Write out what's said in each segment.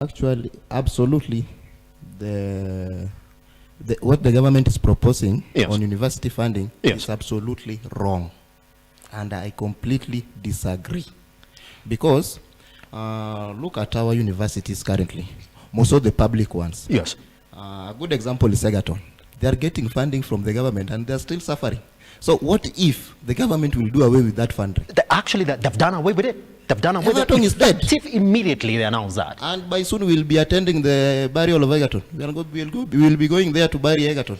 Actually, absolutely, what the government is proposing on university funding is absolutely wrong, and I completely disagree. Because look at our universities currently, most of the public ones. Yes. A good example is Egerton. They are getting funding from the government and they are still suffering. So what if the government will do away with that funding? Actually, they've done away with it. They've done away with it. Egerton is dead. Immediately they announced that. And by soon we'll be attending the burial of Egerton. We'll be going there to bury Egerton.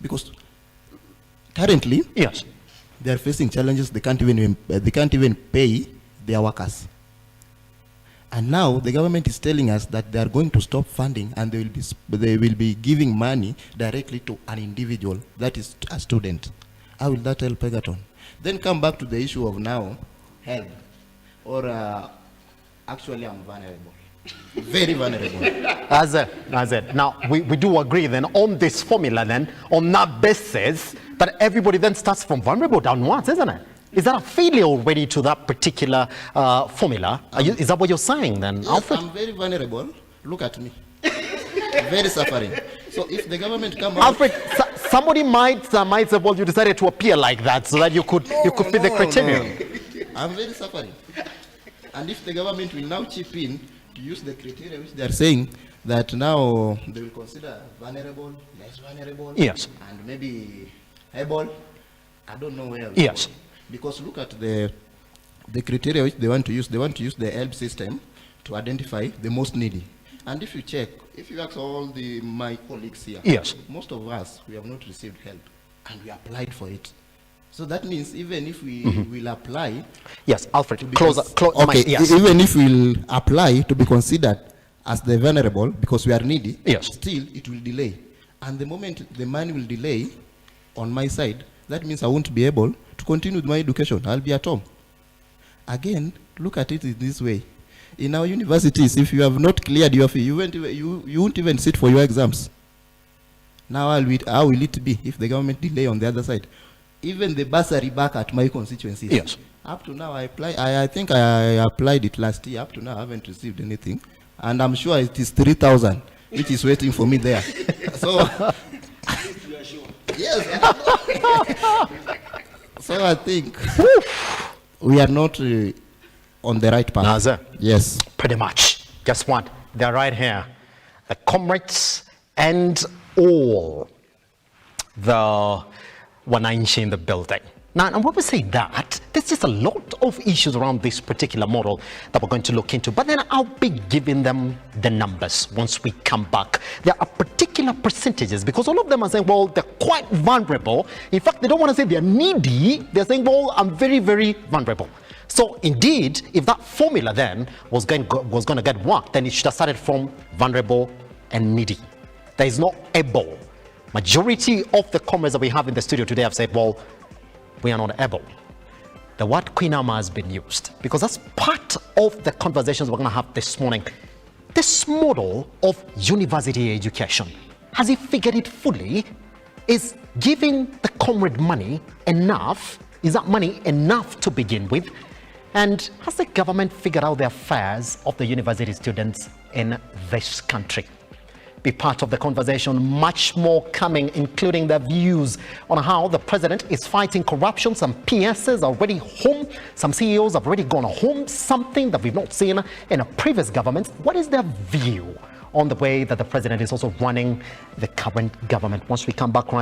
Because currently, they are facing challenges. They can't even pay their workers. And now the government is telling us that they are going to stop funding and they will be giving money directly to an individual, that is a student. How will that help Egerton? Then come back to the issue of now HELB. Or actually I'm vulnerable. Very vulnerable. That's it. Now, we do agree then on this formula then, on that basis, that everybody then starts from vulnerable downwards, isn't it? Is that a failure already to that particular formula? Is that what you're saying then, yes, Alfred? I'm very vulnerable. Look at me. Very suffering. So if the government come out... Alfred, somebody might say, well, you decided to appear like that so that you could fit the criteria. No. I'm very suffering. And if the government will now chip in to use the criteria which they are saying that now they will consider vulnerable, less vulnerable, and maybe able, I don't know where. Because look at the criteria which they want to use. They want to use the HELB system to identify the most needy. And if you check, if you ask all my colleagues here, most of us, we have not received HELB and we applied for it. So that means even if we will apply... Yes, Alfred, even if we'll apply to be considered as the vulnerable because we are needy, still it will delay. And the moment the money will delay on my side, that means I won't be able to continue with my education. I'll be at home. Again, look at it in this way. In our universities, if you have not cleared your fee, you won't even sit for your exams. Now how will it be if the government delay on the other side? Even the bursary back at my constituencies. Up to now, I think I applied it last year. Up to now, I haven't received anything. And I'm sure it is 3,000, which is waiting for me there. So, yes. So I think we are not on the right path. Naza. Yes. Pretty much. Guess what? They're right here. The comrades and all the Wananchi in the building. Now, and when we say that, there's just a lot of issues around this particular model that we're going to look into. But then I'll be giving them the numbers once we come back. There are particular percentages because all of them are saying, well, they're quite vulnerable. In fact, they don't want to say they're needy. They're saying, well, I'm very, very vulnerable. So indeed, if that formula then was going to get worked, then it should have started from vulnerable and needy. There is no able. Majority of the comrades that we have in the studio today have said, well, we are not able. The word Queen Ama has been used because that's part of the conversations we're going to have this morning. This model of university education, has it figured it fully? Is giving the comrade money enough? Is that money enough to begin with? And has the government figured out the affairs of the university students in this country? Be part of the conversation. Much more coming, including their views on how the president is fighting corruption. Some PSs are already home. Some CEOs have already gone home, something that we've not seen in a previous government. What is their view on the way that the president is also running the current government? Once we come back right